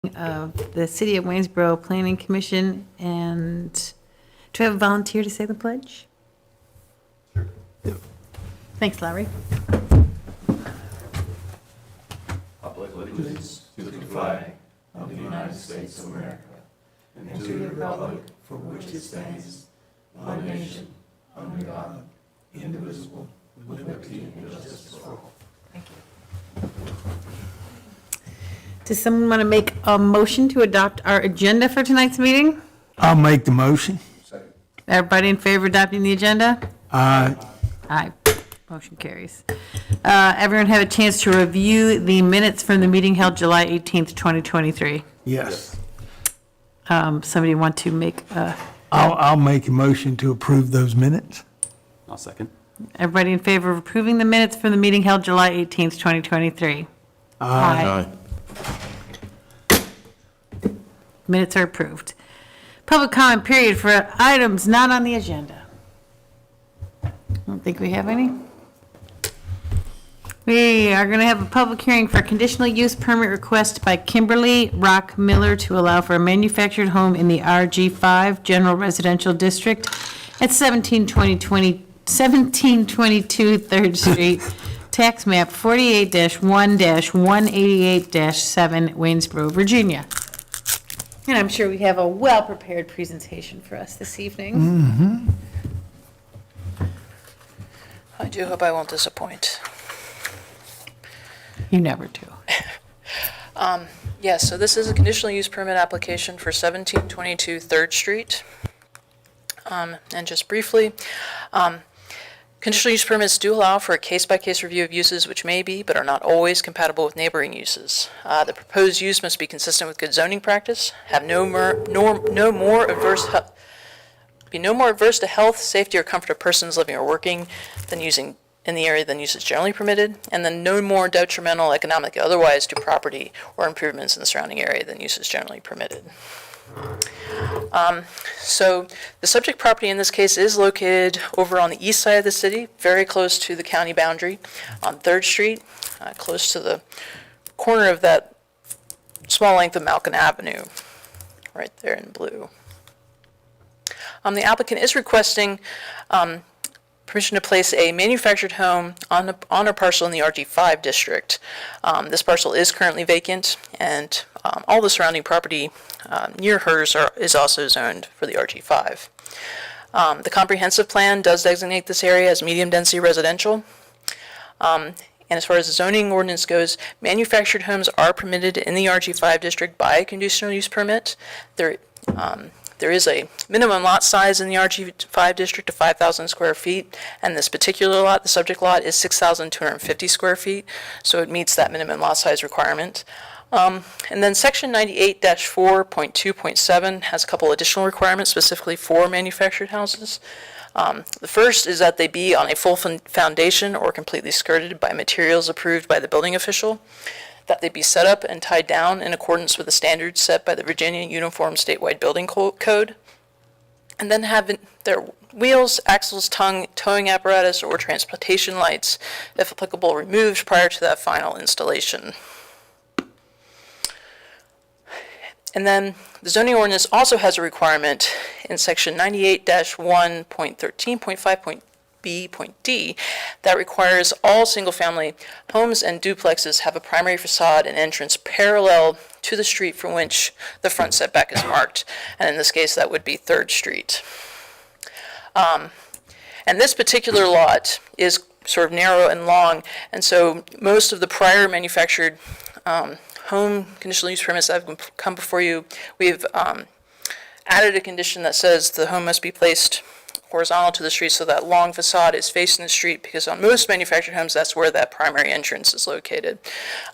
of the City of Waynesboro Planning Commission, and do I have a volunteer to say the pledge? Sure. Thanks, Larry. I pledge allegiance to the flag of the United States of America and to the republic for which it stands, one nation, under God, indivisible, with liberty and justice for all. Thank you. Does someone want to make a motion to adopt our agenda for tonight's meeting? I'll make the motion. Everybody in favor of adopting the agenda? Aye. Aye. Motion carries. Everyone have a chance to review the minutes from the meeting held July 18th, 2023. Yes. Somebody want to make a, I'll make a motion to approve those minutes. I'll second. everybody in favor of approving the minutes from the meeting held July 18th, 2023? Aye. Minutes are approved. Public comment period for items not on the agenda. I don't think we have any. We are going to have a public hearing for a conditional use permit request by Kimberly Rock Miller to allow for a manufactured home in the RG5 General Residential District at 1722 3rd Street, tax map 48-1-188-7, Waynesboro, Virginia. And I'm sure we have a well-prepared presentation for us this evening. I do hope I won't disappoint. You never do. Yes, so this is a conditional use permit application for 1722 3rd Street. And just briefly, conditional use permits do allow for a case-by-case review of uses which may be, but are not always compatible with neighboring uses. The proposed use must be consistent with good zoning practice, have no more adverse to health, safety, or comfort of persons living or working than using in the area than uses generally permitted, and then no more detrimental economic otherwise to property or improvements in the surrounding area than uses generally permitted. So the subject property in this case is located over on the east side of the city, very close to the county boundary on 3rd Street, close to the corner of that small length of Malkin Avenue, right there in blue. The applicant is requesting permission to place a manufactured home on a parcel in the RG5 district. This parcel is currently vacant, and all the surrounding property near hers is also zoned for the RG5. The comprehensive plan does designate this area as medium-density residential. And as far as the zoning ordinance goes, manufactured homes are permitted in the RG5 district by a conditional use permit. There is a minimum lot size in the RG5 district of 5,000 square feet, and this particular lot, the subject lot, is 6,250 square feet, so it meets that minimum lot size requirement. And then Section 98-4.2.7 has a couple additional requirements specifically for manufactured houses. The first is that they be on a full foundation or completely skirted by materials approved by the building official, that they be set up and tied down in accordance with the standards set by the Virginia Uniform Statewide Building Code, and then have their wheels, axles, towing apparatus, or transportation lights, if applicable, removed prior to that final installation. And then the zoning ordinance also has a requirement in section 98-1.13.5.b.d that requires all single-family homes and duplexes have a primary facade and entrance parallel to the street from which the front setback is marked. And in this case, that would be 3rd Street. And this particular lot is sort of narrow and long, and so most of the prior manufactured home conditional use permits that have come before you, we've added a condition that says the home must be placed horizontal to the street so that long facade is facing the street, because on most manufactured homes, that's where that primary entrance is located.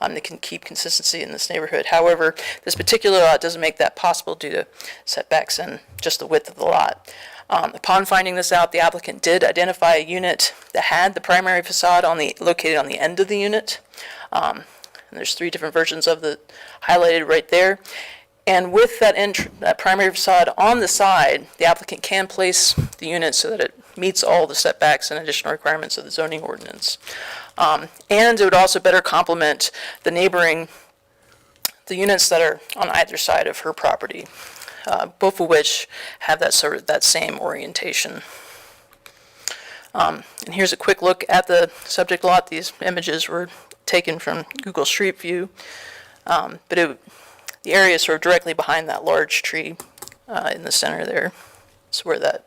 They can keep consistency in this neighborhood. However, this particular lot doesn't make that possible due to setbacks and just the width of the lot. Upon finding this out, the applicant did identify a unit that had the primary facade located on the end of the unit. And there's 3 different versions of the highlighted right there. And with that primary facade on the side, the applicant can place the unit so that it meets all the setbacks and additional requirements of the zoning ordinance. And it would also better complement the neighboring the units that are on either side of her property, both of which have that same orientation. And here's a quick look at the subject lot. These images were taken from Google Street View, but the area is sort of directly behind that large tree in the center there. It's where that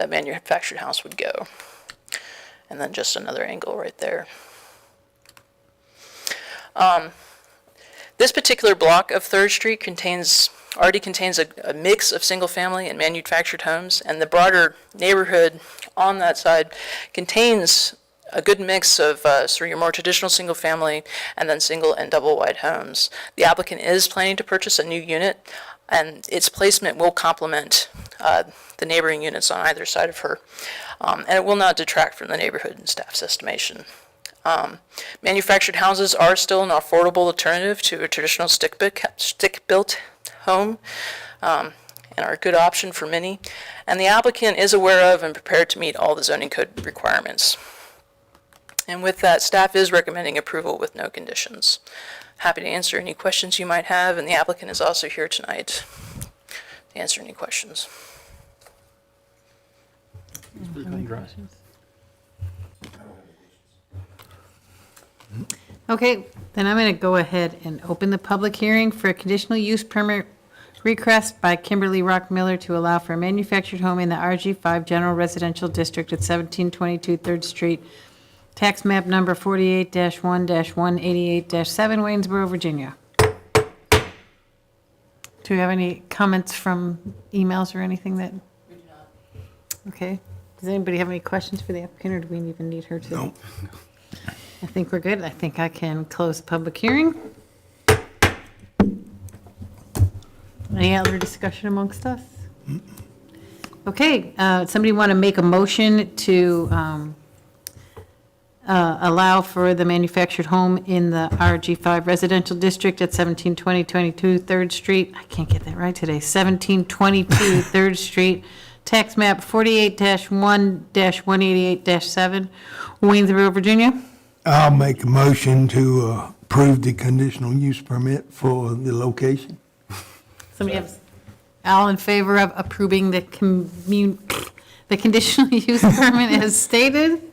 manufactured house would go. And then just another angle right there. This particular block of 3rd Street already contains a mix of single-family and manufactured homes, and the broader neighborhood on that side contains a good mix of sort of your more traditional single-family and then single and double-wide homes. The applicant is planning to purchase a new unit, and its placement will complement the neighboring units on either side of her, and it will not detract from the neighborhood in staff's estimation. Manufactured houses are still an affordable alternative to a traditional stick-built home, and are a good option for many, and the applicant is aware of and prepared to meet all the zoning code requirements. And with that, staff is recommending approval with no conditions. Happy to answer any questions you might have, and the applicant is also here tonight to answer any questions. Okay, then I'm going to go ahead and open the public hearing for a conditional use permit request by Kimberly Rock Miller to allow for a manufactured home in the RG5 General Residential District at 1722 3rd Street, tax map number 48-1-188-7, Waynesboro, Virginia. Do we have any comments from emails or anything that? We do not. Okay. Does anybody have any questions for the applicant, or do we even need her to? No. I think we're good. I think I can close the public hearing. Any other discussion amongst us? Okay, somebody want to make a motion to allow for the manufactured home in the RG5 Residential District at 1722 3rd Street. I can't get that right today. 1722 3rd Street, tax map 48-1-188-7, Waynesboro, Virginia. I'll make a motion to approve the conditional use permit for the location. Somebody have, all in favor of approving the conditional use permit as stated?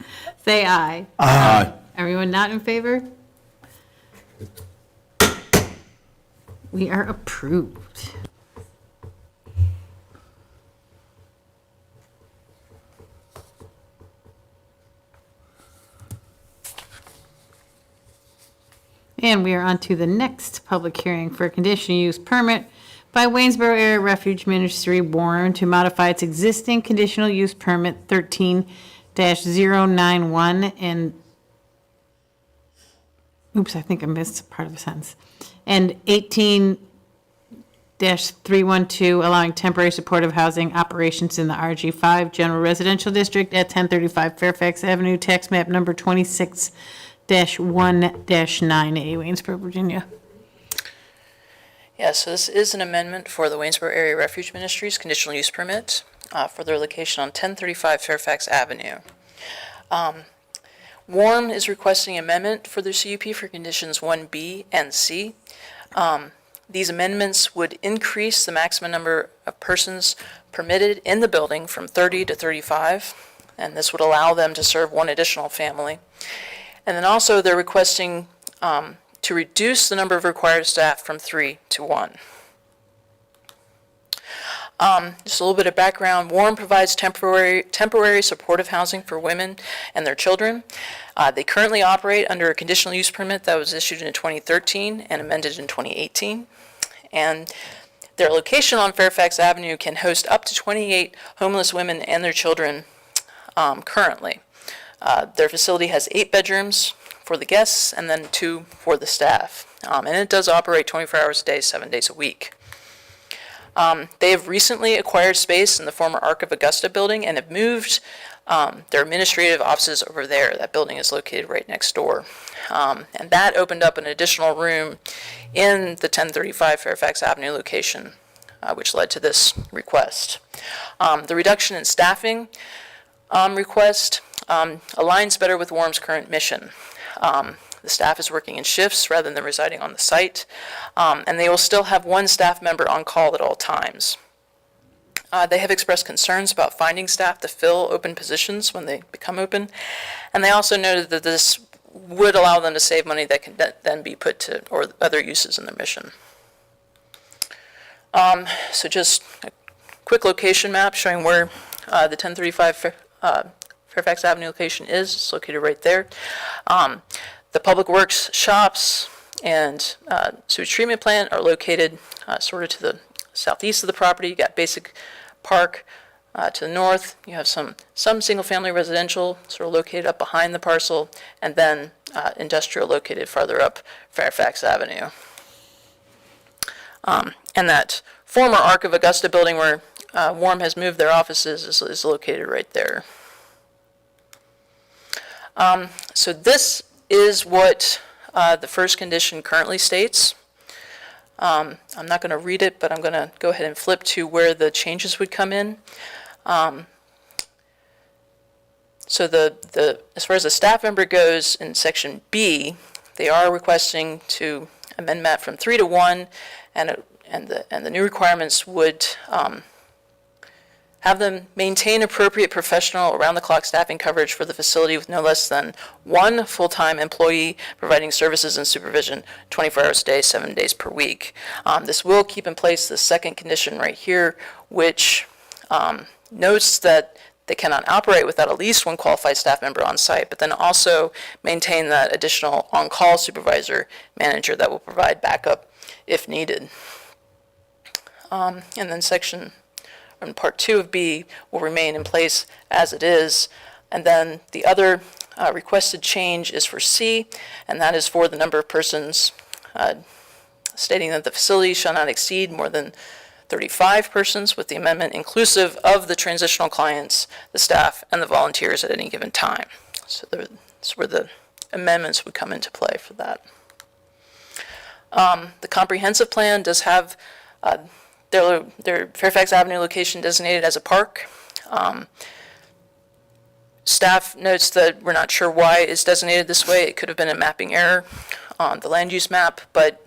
Say aye. Aye. Everyone not in favor? We are approved. And we are on to the next public hearing for a conditional use permit by Waynesboro Area Refuge Ministry, Warren, to modify its existing conditional use permit 13-091 and, oops, I think I missed part of the sentence, and 18-312, allowing temporary supportive housing operations in the RG5 General Residential District at 1035 Fairfax Avenue, tax map number 26-1-9A, Waynesboro, Virginia. Yeah, so this is an amendment for the Waynesboro Area Refuge Ministries conditional use permit for their location on 1035 Fairfax Avenue. WARM is requesting amendment for their CUP for conditions 1B and C. These amendments would increase the maximum number of persons permitted in the building from 30 to 35, and this would allow them to serve one additional family. And then also they're requesting to reduce the number of required staff from 3 to 1. Just a little bit of background. WARM provides temporary supportive housing for women and their children. They currently operate under a conditional use permit that was issued in 2013 and amended in 2018. And their location on Fairfax Avenue can host up to 28 homeless women and their children currently. Their facility has 8 bedrooms for the guests and then 2 for the staff. And it does operate 24 hours a day, 7 days a week. They have recently acquired space in the former Ark of Augusta building and have moved their administrative offices over there. That building is located right next door. And that opened up an additional room in the 1035 Fairfax Avenue location, which led to this request. The reduction in staffing request aligns better with WARM's current mission. The staff is working in shifts rather than residing on the site, and they will still have one staff member on call at all times. They have expressed concerns about finding staff to fill open positions when they become open, and they also noted that this would allow them to save money that can then be put to or other uses in their mission. So just a quick location map showing where the 1035 Fairfax Avenue location is. It's located right there. The Public Works shops and sewage treatment plant are located sort of to the southeast of the property. You got Basic Park to the north. You have some single-family residential sort of located up behind the parcel, and then industrial located farther up Fairfax Avenue. And that former Arc of Augusta building where Warm has moved their offices is located right there. So this is what the first condition currently states. I'm not going to read it, but I'm going to go ahead and flip to where the changes would come in. So as far as the staff member goes in section B, they are requesting to amend that from 3 to 1, and the new requirements would have them maintain appropriate professional around-the-clock staffing coverage for the facility with no less than one full-time employee providing services and supervision 24 hours a day, 7 days per week. This will keep in place the second condition right here, which notes that they cannot operate without at least one qualified staff member on site, but then also maintain that additional on-call supervisor manager that will provide backup if needed. And then part 2 of B will remain in place as it is. And then the other requested change is for C, and that is for the number of persons, stating that the facility shall not exceed more than 35 persons, with the amendment inclusive of the transitional clients, the staff, and the volunteers at any given time. So that's where the amendments would come into play for that. The comprehensive plan does have their Fairfax Avenue location designated as a park. Staff notes that we're not sure why it's designated this way. It could have been a mapping error on the land use map, but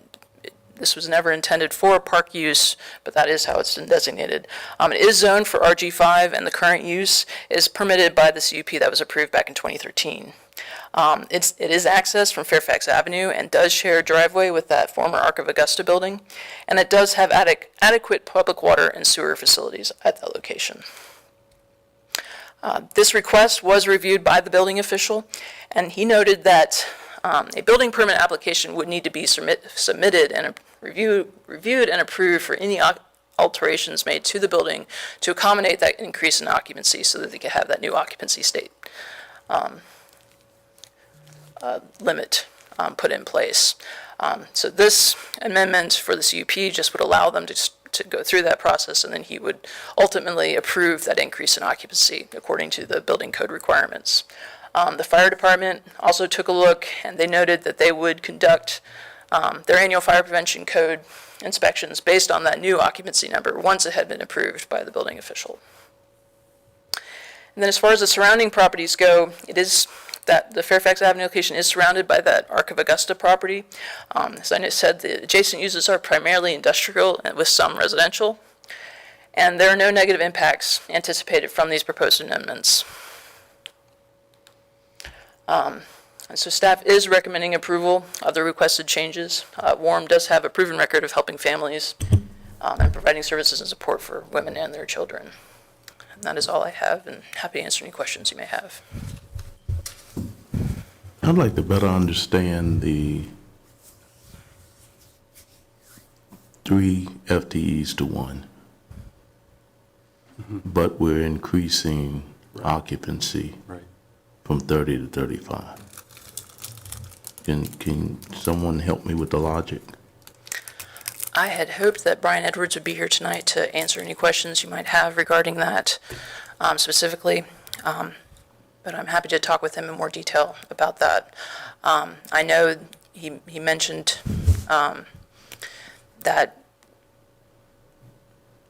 this was never intended for park use, but that is how it's been designated. It is zoned for RG5, and the current use is permitted by the CUP that was approved back in 2013. It is accessed from Fairfax Avenue and does share a driveway with that former Arc of Augusta building, and it does have adequate public water and sewer facilities at that location. This request was reviewed by the building official, and he noted that a building permit application would need to be submitted and reviewed and approved for any alterations made to the building to accommodate that increase in occupancy so that they could have that new occupancy state limit put in place. So this amendment for the CUP just would allow them to go through that process, and then he would ultimately approve that increase in occupancy according to the building code requirements. The fire department also took a look, and they noted that they would conduct their annual fire prevention code inspections based on that new occupancy number once it had been approved by the building official. And then as far as the surrounding properties go, it is that the Fairfax Avenue location is surrounded by that Arc of Augusta property. As I said, the adjacent uses are primarily industrial and with some residential, and there are no negative impacts anticipated from these proposed amendments. And so staff is recommending approval of the requested changes. Warm does have a proven record of helping families and providing services and support for women and their children. And that is all I have, and happy to answer any questions you may have. I'd like to better understand the 3 FTEs to 1, but we're increasing occupancy from 30 to 35. Can someone help me with the logic? I had hoped that Brian Edwards would be here tonight to answer any questions you might have regarding that specifically, but I'm happy to talk with him in more detail about that. I know he mentioned that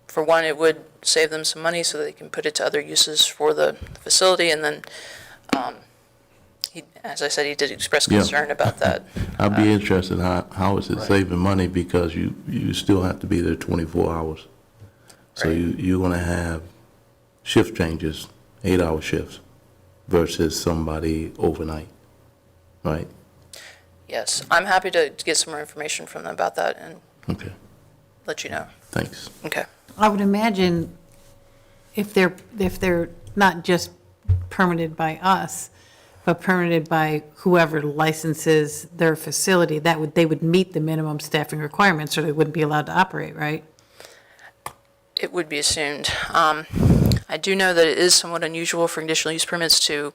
for one, it would save them some money so they can put it to other uses for the facility, and then As I said, he did express Yeah. concern about that. I'd be interested, how is it saving money, because you still have to be there 24 hours. So Right. you're gonna have shift changes, 8-hour shifts versus somebody overnight, right? Yes, I'm happy to get some more information from them about that and Okay, let you know. thanks. Okay. I would imagine if they're not just permitted by us, but permitted by whoever licenses their facility, they would meet the minimum staffing requirements, or they wouldn't be allowed to operate, right? It would be assumed. I do know that it is somewhat unusual for conditional use permits to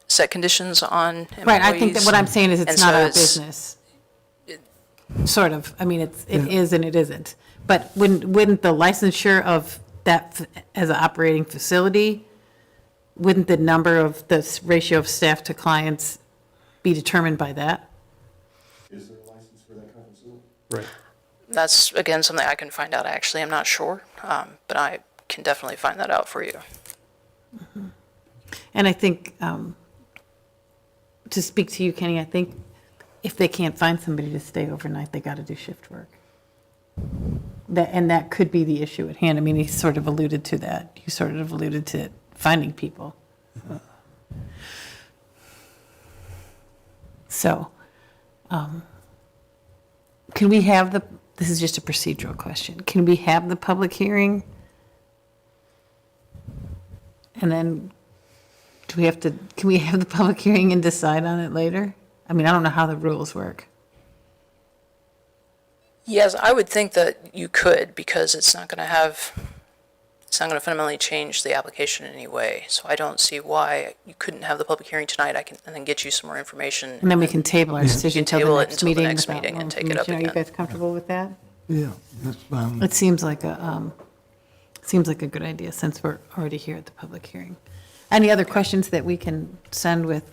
set conditions on employees. Right, I think that what I'm saying is And it's not so our it's- business. Sort of, I mean, it is and it isn't. But wouldn't the licensure of that as an operating facility, wouldn't the number of the ratio of staff to clients be determined by that? Is there a license for that kind of facility? Right. That's, again, something I can find out, actually. I'm not sure, but I can definitely find that out for you. And I think, to speak to you, Kenny, I think if they can't find somebody to stay overnight, they got to do shift work. And that could be the issue at hand. I mean, he sort of alluded to that. You sort of alluded to finding people. So, can we have this is just a procedural question. Can we have the public hearing? And then, can we have the public hearing and decide on it later? I mean, I don't know how the rules work. Yes, I would think that you could, because it's not going to fundamentally change the application in any way. So I don't see why you couldn't have the public hearing tonight. And then get you some more information. And then we can table our decision until Table the it next until the meeting. next without meeting more and take it up information. Are you again. guys comfortable with that? Yeah, that's fine. It seems like a good idea since we're already here at the public hearing. Any other questions that we can send with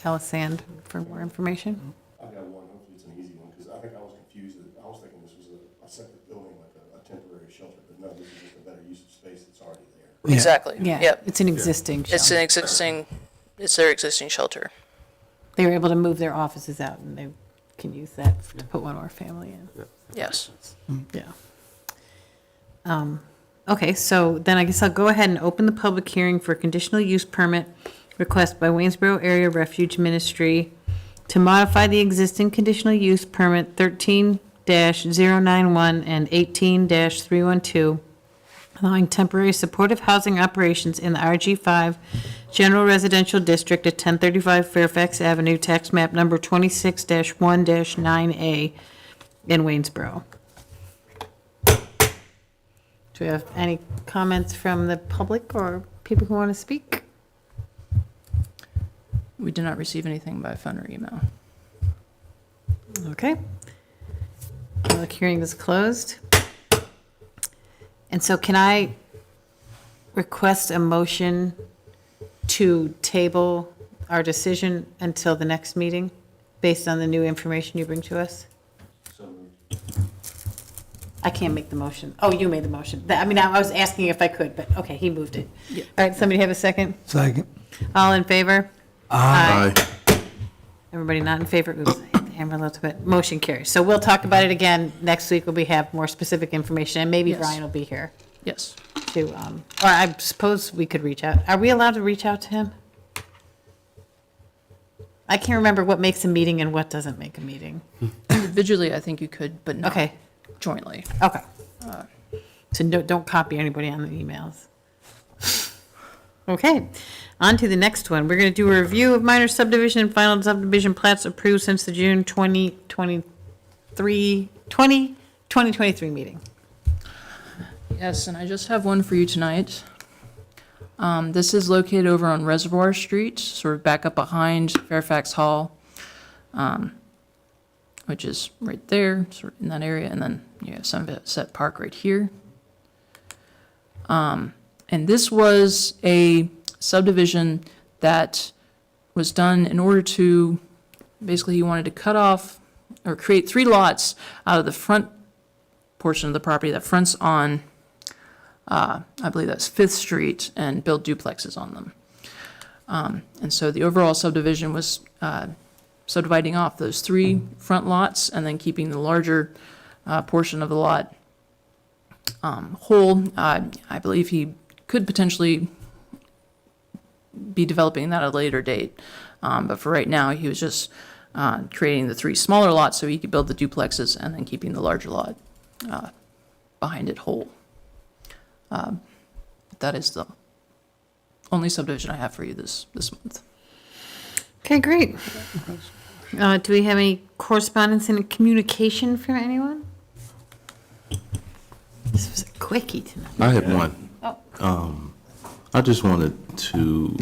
Alice Sand for more information? I've got one, hopefully it's an easy one, because I think I was confused. I was thinking this was a separate building, like a temporary shelter, but no, this is just a better use of space that's already there. Yeah. Exactly. Yeah, Yep. it's an existing It's shelter. it's their existing shelter. They were able to move their offices out and they can use that to put one more family in. Yes. Yeah. Okay, so then I guess I'll go ahead and open the public hearing for a conditional use permit request by Waynesboro Area Refuge Ministry to modify the existing conditional use permit 13-091 and 18-312, allowing temporary supportive housing operations in the RG5 General Residential District at 1035 Fairfax Avenue, tax map number 26-1-9A in Waynesboro. Do we have any comments from the public or people who want to speak? We did not receive anything by phone or email. Okay. Public hearing is closed. And so can I request a motion to table our decision until the next meeting, based on the new information you bring to us? So moved. I can't make the motion. Oh, you made the motion. I mean, I was asking if I could, but okay, he moved it. All right, somebody have a second? Second. All in favor? Aye. Everybody not in favor? Oops, I hit the hammer a little bit. Motion carries. So we'll talk about it again next week when we have more specific information, and maybe Yes. Brian will be here Yes. to, or I suppose we could reach out. Are we allowed to reach out to him? I can't remember what makes a meeting and what doesn't make a meeting. Individually, I think you could, but not Okay, jointly. okay. So don't copy anybody on the emails. Okay, on to the next one. We're going to do a review of minor subdivision and final subdivision plats approved since the June 2023 meeting. Yes, and I just have one for you tonight. This is located over on Reservoir Street, sort of back up behind Fairfax Hall, which is right there, sort of in that area, and then you have Sunset Park right here. And this was a subdivision that was done in order to, basically, he wanted to cut off or create 3 lots out of the front portion of the property that fronts on, I believe that's 5th Street, and build duplexes on them. And so the overall subdivision was subdividing off those 3 front lots and then keeping the larger portion of the lot whole. I believe he could potentially be developing that at a later date. But for right now, he was just creating the 3 smaller lots so he could build the duplexes and then keeping the larger lot behind it whole. That is the only subdivision I have for you this month. Okay, great. Do we have any correspondence and communication from anyone? This was a quickie tonight. I had one. Oh. I just wanted to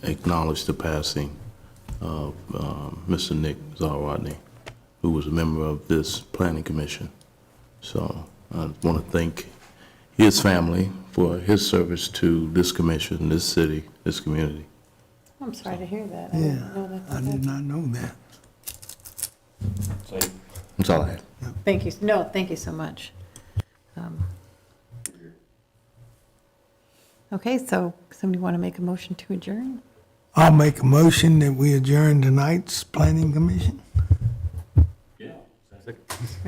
acknowledge the passing of Mr. Nick Zarwadny, who was a member of this planning commission. So I want to thank his family for his service to this commission, this city, this community. I'm sorry to hear that. I Yeah, didn't know that. I did not know that. That's all I had. Thank you. No, thank you so much. Okay, so somebody want to make a motion to adjourn? I'll make a motion that we adjourn tonight's planning commission.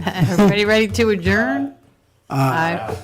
Everybody ready to adjourn? Aye.